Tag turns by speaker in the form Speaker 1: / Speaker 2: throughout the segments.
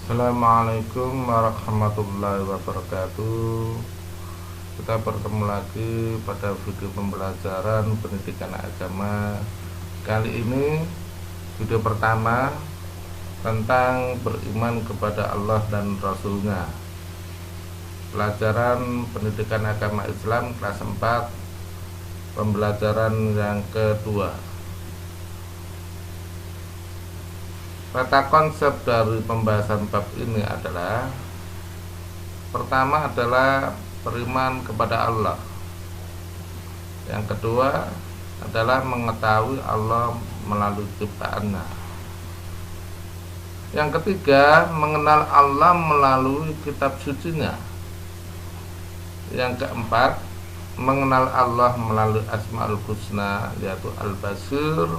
Speaker 1: Assalamualaikum warahmatullahi wabarakatuh. Kita bertemu lagi pada video pembelajaran pendidikan agama. Kali ini video pertama tentang beriman kepada Allah dan Rasulnya. Pelajaran pendidikan agama Islam kelas 4, pembelajaran yang kedua. Kata konsep dari pembahasan bab ini adalah: pertama adalah beriman kepada Allah. Yang kedua adalah mengetahui Allah melalui ciptaannya. Yang ketiga, mengenal Allah melalui kitab sucinya. Yang keempat, mengenal Allah melalui Asmaul Husna, yaitu Al-Basir,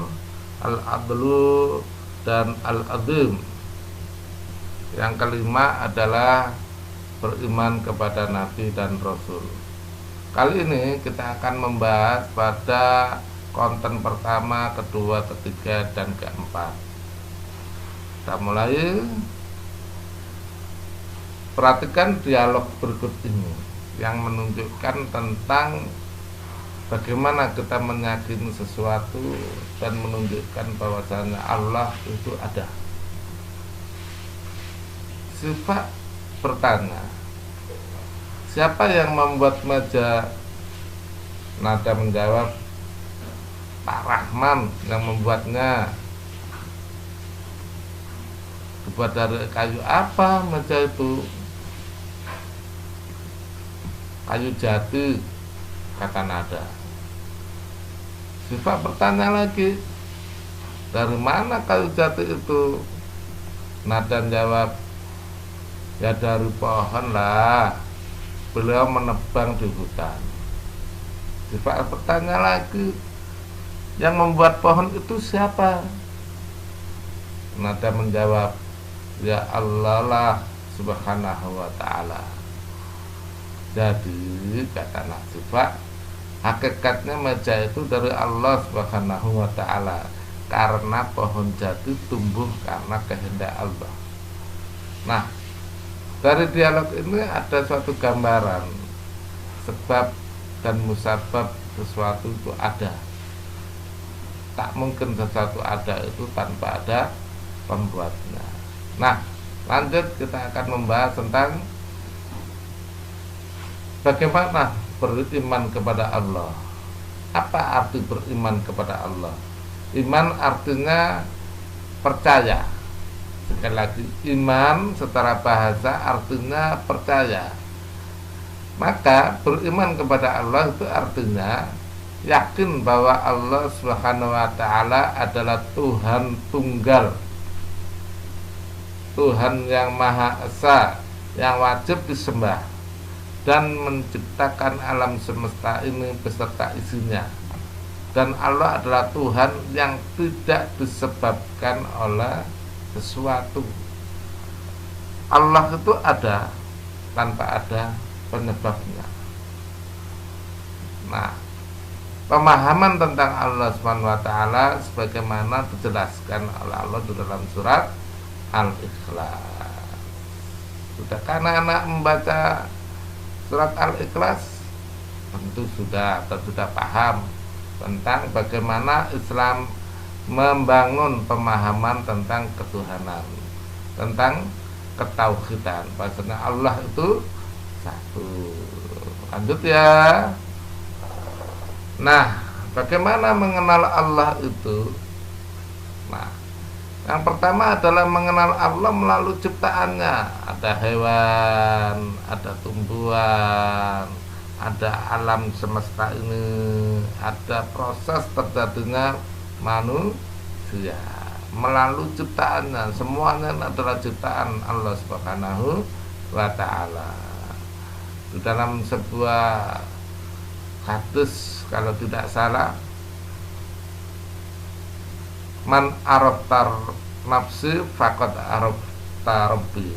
Speaker 1: Al-Adlu, dan Al-Azim. Yang kelima adalah beriman kepada Nabi dan Rasul. Kali ini kita akan membahas pada konten pertama, kedua, ketiga, dan keempat. Kita mulai. Perhatikan dialog berikut ini yang menunjukkan tentang bagaimana kita meyakini sesuatu dan menunjukkan bahwasanya Allah itu ada. Sifat bertanya, siapa yang membuat meja? Nada menjawab, Pak Rahman yang membuatnya. Dibuat dari kayu apa meja itu? Kayu jati, kata Nada. Sifat bertanya lagi, dari mana kayu jati itu? Nada jawab, ya dari pohon lah, beliau menebang di hutan. Sifat bertanya lagi, yang membuat pohon itu siapa? Nada menjawab, ya Allah lah subhanahu wa ta'ala. Jadi kata Sifat, hakikatnya meja itu dari Allah subhanahu wa ta'ala, karena pohon jati tumbuh karena kehendak Allah. Nah, dari dialog ini ada suatu gambaran sebab dan musabab sesuatu itu ada. Tak mungkin sesuatu ada itu tanpa ada pembuatnya. Nah, lanjut kita akan membahas tentang bagaimana beriman kepada Allah. Apa arti beriman kepada Allah? Iman artinya percaya. Sekali lagi, iman secara bahasa artinya percaya. Maka beriman kepada Allah itu artinya yakin bahwa Allah Subhanahu wa ta'ala adalah Tuhan tunggal, Tuhan yang Maha Esa, yang wajib disembah, dan menciptakan alam semesta ini beserta isinya. Dan Allah adalah Tuhan yang tidak disebabkan oleh sesuatu. Allah itu ada tanpa ada penyebabnya. Nah, pemahaman tentang Allah SWT sebagaimana dijelaskan oleh Allah di dalam surat Al-Ikhlas. Sudahkah anak-anak membaca surat Al-Ikhlas? Tentu sudah, atau sudah paham tentang bagaimana Islam membangun pemahaman tentang ketuhanan, tentang ketauhidan, bahwasanya Allah itu satu. Lanjut ya. Nah, bagaimana mengenal Allah itu? Nah, yang pertama adalah mengenal Allah melalui ciptaannya. Ada hewan, ada tumbuhan, ada alam semesta ini, ada proses terjadinya manusia melalui ciptaannya. Semuanya adalah ciptaan Allah Subhanahu wa ta'ala. Di dalam sebuah hadis, kalau tidak salah, man araftar nafsi faqad arafta rabbi.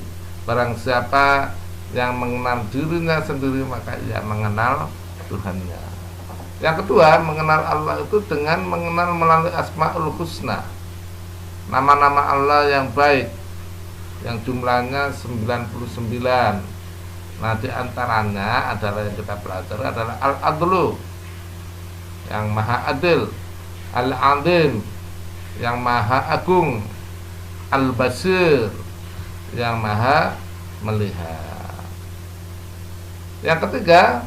Speaker 1: Barang siapa yang mengenal dirinya sendiri, maka ia mengenal Tuhannya. Yang kedua, mengenal Allah itu dengan mengenal melalui Asmaul Husna, nama-nama Allah yang baik. yang jumlahnya 99. Nah, di antaranya adalah yang kita pelajari adalah Al-Adlu, yang maha adil, Al-Azim, yang maha agung, Al-Basir, yang maha melihat. Yang ketiga,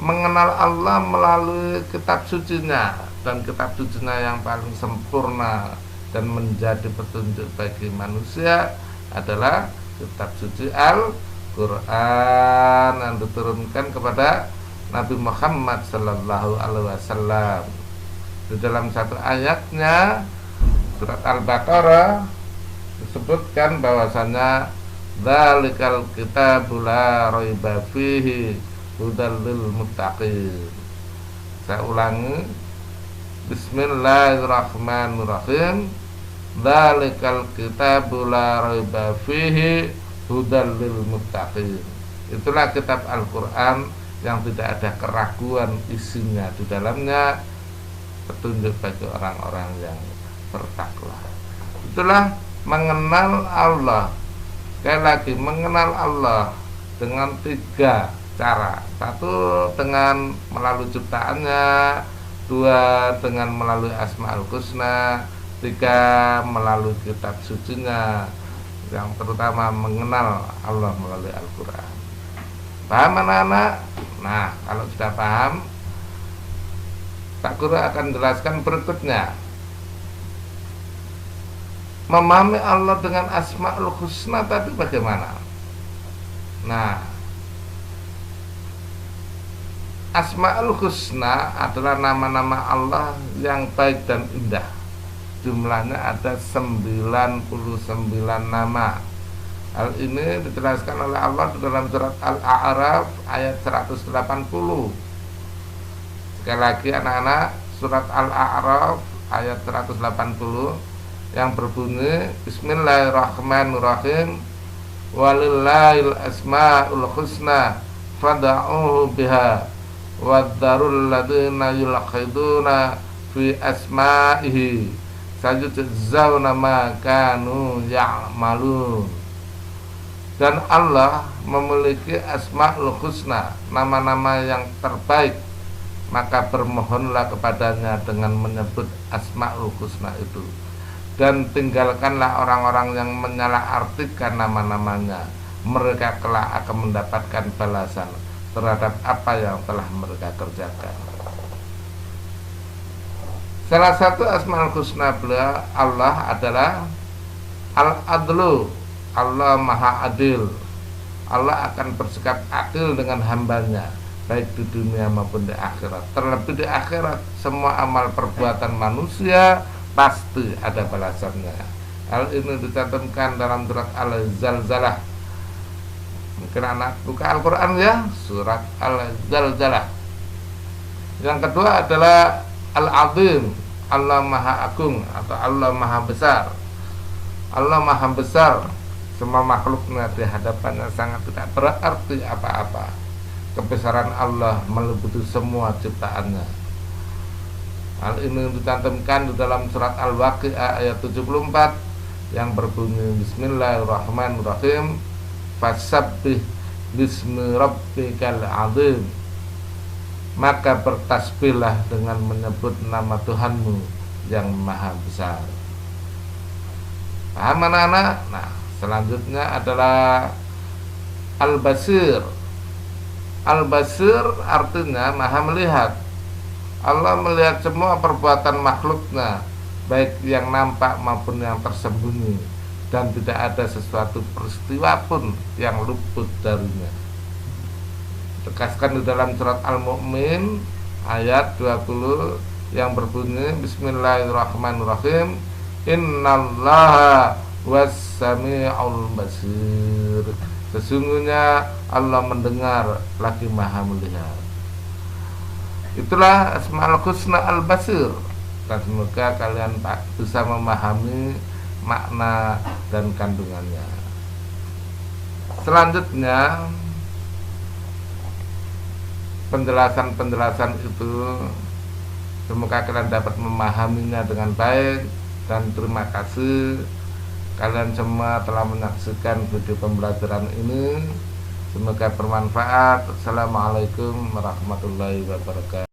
Speaker 1: mengenal Allah melalui kitab sucinya, dan kitab sucinya yang paling sempurna dan menjadi petunjuk bagi manusia adalah kitab suci Al-Quran yang diturunkan kepada Nabi Muhammad Sallallahu Alaihi Wasallam. Di dalam satu ayatnya surat Al-Baqarah disebutkan bahwasanya dzalikal kitabul la raiba fihi hudal lil muttaqin. Saya ulangi, Bismillahirrahmanirrahim. Dzalikal kitabul la raiba fihi hudal lil muttaqin. Itulah kitab Al-Qur'an yang tidak ada keraguan isinya, di dalamnya petunjuk bagi orang-orang yang bertakwa. Itulah mengenal Allah. Sekali lagi, mengenal Allah dengan 3 cara. 1 dengan melalui ciptaannya, 2 dengan melalui Asmaul Husna, 3 melalui kitab sucinya, yang terutama mengenal Allah melalui Al-Quran. Paham anak-anak? Nah, kalau sudah paham, Pak Guru akan jelaskan berikutnya. Memahami Allah dengan Asmaul Husna tadi bagaimana? Nah, Asmaul Husna adalah nama-nama Allah yang baik dan indah. Jumlahnya ada 99 nama. Hal ini dijelaskan oleh Allah di dalam surat Al-A'raf ayat 180. Sekali lagi anak-anak, surat Al-A'raf ayat 180 yang berbunyi, Bismillahirrahmanirrahim, walillahil asmaul husna fad'uhu biha waddarul ladina yulkhiduna fi asma'ihi sayujzauna ma kanu ya'malun. Dan Allah memiliki Asmaul Husna, nama-nama yang terbaik, maka bermohonlah kepadanya dengan menyebut Asmaul Husna itu, dan tinggalkanlah orang-orang yang menyalahartikan nama-namanya. Mereka kelak akan mendapatkan balasan terhadap apa yang telah mereka kerjakan. Salah satu Asmaul Husna beliau Allah adalah Al-Adlu, Allah maha adil. Allah akan bersikap adil dengan hambanya, baik di dunia maupun di akhirat. Terlebih di akhirat, semua amal perbuatan manusia pasti ada balasannya. Hal ini dicantumkan dalam surat Al-Zalzalah. Mungkin anak buka Al-Quran ya, surat Al-Zalzalah. Yang kedua adalah Al-Azim, Allah maha agung atau Allah maha besar. Allah maha besar, semua makhluknya di hadapannya sangat tidak berarti apa-apa. Kebesaran Allah meliputi semua ciptaannya. Hal ini dicantumkan di dalam surat Al-Waqi'ah ayat 74 yang berbunyi, Bismillahirrahmanirrahim, fasabbih bismi rabbikal azim. Maka bertasbihlah dengan menyebut nama Tuhanmu yang maha besar. Paham anak-anak? Nah, selanjutnya adalah Al-Basir. Al-Basir artinya maha melihat. Allah melihat semua perbuatan makhluknya, baik yang nampak maupun yang tersembunyi, dan tidak ada sesuatu peristiwa pun yang luput darinya. Tegaskan di dalam surat Al-Mu'min ayat 20 yang berbunyi, Bismillahirrahmanirrahim, Innallaha was-sami'ul basir. Sesungguhnya Allah mendengar lagi maha melihat. Itulah Asmaul Husna Al-Basir. Dan semoga kalian bisa memahami makna dan kandungannya. Selanjutnya, penjelasan-penjelasan itu semoga kalian dapat memahaminya dengan baik. Dan terima kasih kalian semua telah menyaksikan video pembelajaran ini. Semoga bermanfaat. Assalamualaikum warahmatullahi wabarakatuh.